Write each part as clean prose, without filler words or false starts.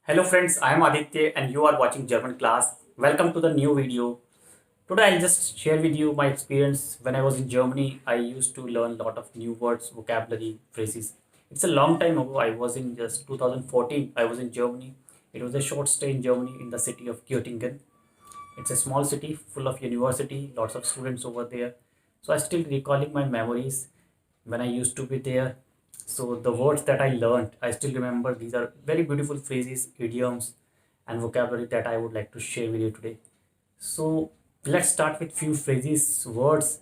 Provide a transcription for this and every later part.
Hello friends, I am Aditya and you are watching German class. Welcome to the new video. Today I'll just share with you my experience when I was in Germany. I used to learn a lot of new words, vocabulary, phrases. It's a long time ago. I was in just 2014. I was in Germany. It was a short stay in Germany in the city of Göttingen. It's a small city full of university, lots of students over there. So I still recalling my memories when I used to be there. So the words that I learned, I still remember. These are very beautiful phrases, idioms, and vocabulary that I would like to share with you today. So let's start with few phrases, words,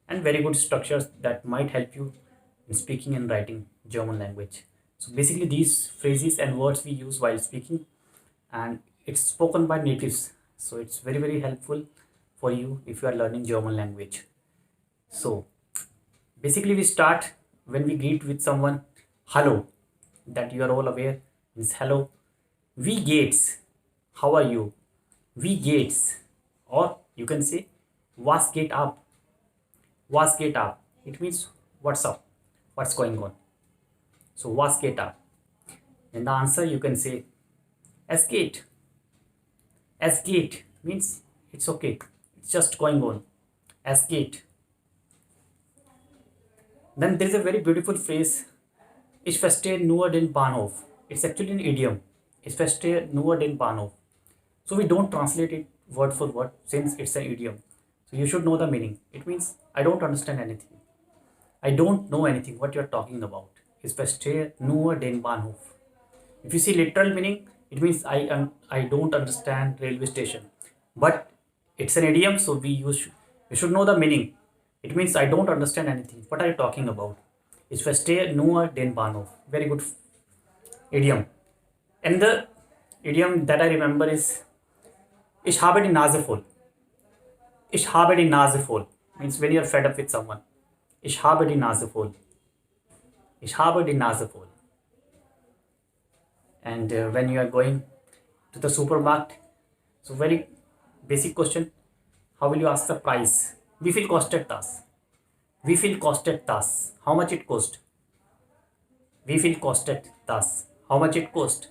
and very good structures that might help you in speaking and writing German language. So basically, these phrases and words we use while speaking, and it's spoken by natives. So it's very helpful for you if you are learning German language. So basically, we start when we greet with someone. Hello, that you are all aware is hello. Wie geht's? How are you? Wie geht's? Or you can say was geht ab? Was geht ab? It means what's up? What's going on? So was geht ab? In the answer you can say es geht. Es geht means it's okay. It's just going on. Es geht. Then there is a very beautiful phrase. Ich verstehe nur den Bahnhof. It's actually an idiom. Ich verstehe nur den Bahnhof. So we don't translate it word for word since it's an idiom. So you should know the meaning. It means I don't understand anything. I don't know anything what you're talking about. Ich verstehe nur den Bahnhof. If you see literal meaning, it means I don't understand railway station. But it's an idiom, so we should know the meaning. It means I don't understand anything. What are you talking about? Ich verstehe nur den Bahnhof. Very good idiom. And the idiom that I remember is Ich habe die Nase voll. Ich habe die Nase voll. Means when you're fed up with someone. Ich habe die Nase voll. Ich habe die Nase voll. And when you are going to the supermarket, so very basic question, how will you ask the price? Wie viel kostet das? Wie viel kostet das? How much it cost? Wie viel kostet das? How much it cost?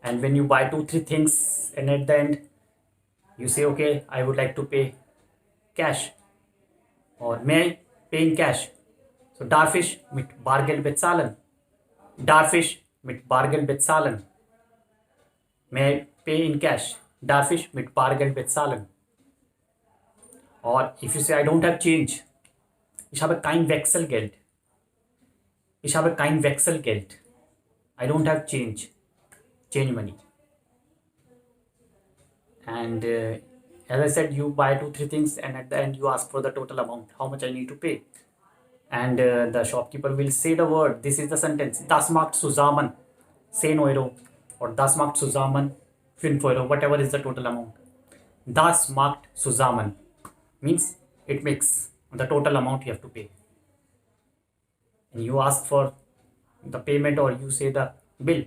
And when you buy 2 3 things and at the end you say okay, I would like to pay cash or may I pay in cash? So darf ich mit Bargeld bezahlen? Darf ich mit Bargeld bezahlen? May I pay in cash? Darf ich mit Bargeld bezahlen? Or if you say I don't have change, ich habe kein Wechselgeld. Ich habe kein Wechselgeld. I don't have change money. And as I said, you buy 2 3 things and at the end you ask for the total amount, how much I need to pay. And the shopkeeper will say the word, this is the sentence, das macht zusammen 10 Euro or das macht zusammen 5 Euro, whatever is the total amount. Das macht zusammen means it makes the total amount you have to pay. And you ask for the payment or you say the bill,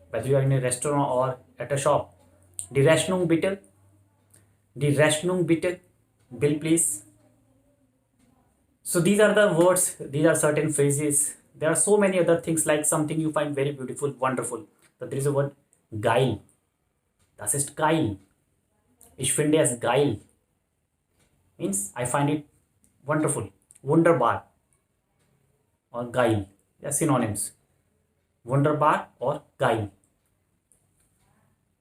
whether you are in a restaurant or at a shop. Die Rechnung bitte. Die Rechnung bitte. Bill please. So these are the words, these are certain phrases. There are so many other things like something you find very beautiful, wonderful. But there is a word geil. Das ist geil. Ich finde es geil. Means I find it wonderful. Wunderbar or geil. They are synonyms. Wunderbar or geil.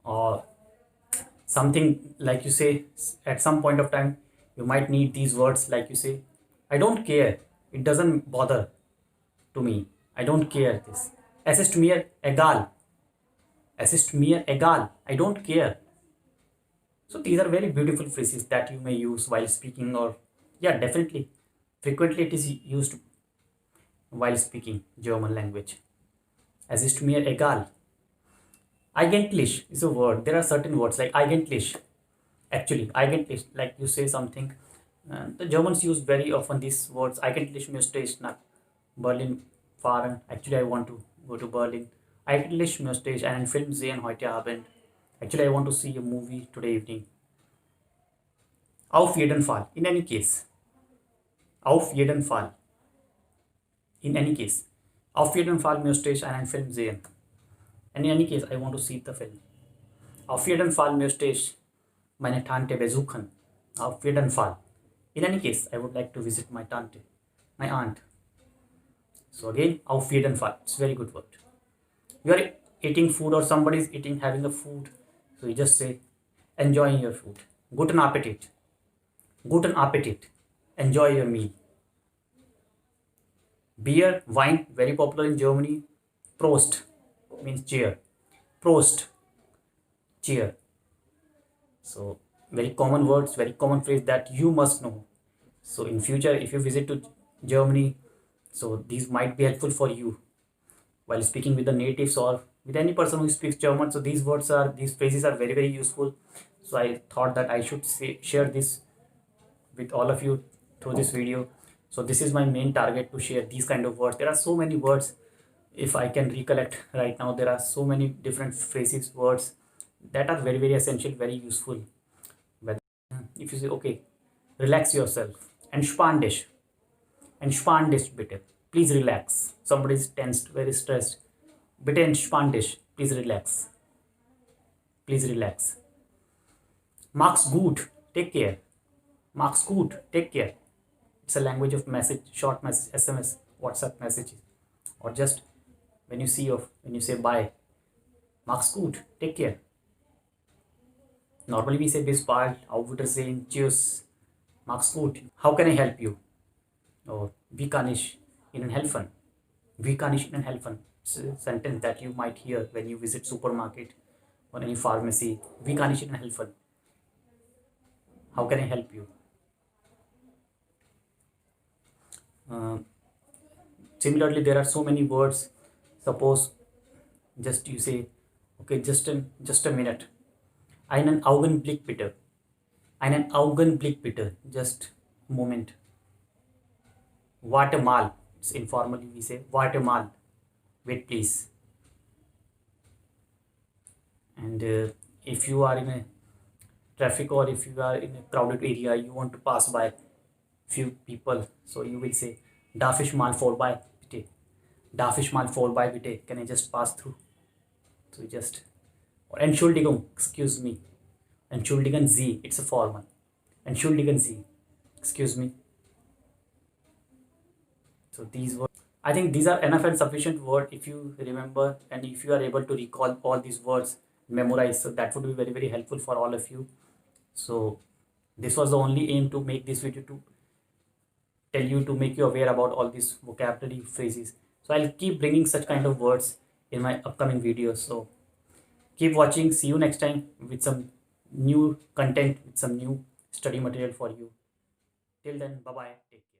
Or something like you say at some point of time you might need these words like you say I don't care, it doesn't bother to me, I don't care this. Es ist mir egal. Es ist mir egal, I don't care. So these are very beautiful phrases that you may use while speaking, or yeah, definitely frequently it is used while speaking German language. Es ist mir egal. Eigentlich is a word. There are certain words like eigentlich. Actually, eigentlich, like you say something. The Germans use very often these words. Eigentlich möchte ich nach Berlin fahren. Actually, I want to go to Berlin. Eigentlich möchte ich einen Film sehen heute Abend. Actually, I want to see a movie today evening. Auf jeden Fall. In any case. Auf jeden Fall. In any case. Auf jeden Fall möchte ich einen Film sehen. And in any case, I want to see the film. Auf jeden Fall möchte ich meine Tante besuchen. Auf jeden Fall. In any case, I would like to visit my Tante, my aunt. So again, auf jeden Fall. It's a very good word. You are eating food or somebody is eating, having a food. So you just say, enjoying your food. Guten Appetit. Guten Appetit. Enjoy your meal. Beer, wine, very popular in Germany. Prost means cheer. Prost, cheer. So very common words, very common phrase that you must know. So in future, if you visit to Germany, so these might be helpful for you while speaking with the natives or with any person who speaks German. So these phrases are very useful. So I thought that I should share this with all of you through this video. So this is my main target, to share these kind of words. There are so many words. If I can recollect right now, there are so many different phrases, words that are very essential, very useful. Whether if you say, okay, relax yourself, entspann dich bitte, please relax. Somebody is tensed, very stressed, bitte entspann dich, please relax, please relax. Mach's gut, take care. Mach's gut, take care. It's a language of message, short message, SMS, WhatsApp messages, or just when you say bye. Mach's gut, take care. Normally we say bis bald, auf Wiedersehen, tschüss, mach's gut. How can I help you? Or wie kann ich Ihnen helfen? Wie kann ich Ihnen helfen? It's a sentence that you might hear when you visit supermarket or any pharmacy. Wie kann ich Ihnen helfen? How can I help you? Similarly, there are so many words. Suppose just you say, okay, just a minute. Einen Augenblick bitte. Einen Augenblick bitte. Just a moment. Warte mal. It's informally we say warte mal. Wait please. And if you are in a traffic or if you are in a crowded area, you want to pass by few people, so you will say darf ich mal vorbei bitte. Darf ich mal vorbei bitte. Can I just pass through? So just, or Entschuldigung, excuse me. Entschuldigen Sie, it's a formal. Entschuldigen Sie, excuse me. So these words, I think these are enough and sufficient word if you remember and if you are able to recall all these words, memorize. So that would be very helpful for all of you. So this was the only aim to make this video, to tell you, to make you aware about all these vocabulary phrases. So I'll keep bringing such kind of words in my upcoming videos. So keep watching. See you next time with some new content, with some new study material for you. Till then, bye bye, take care.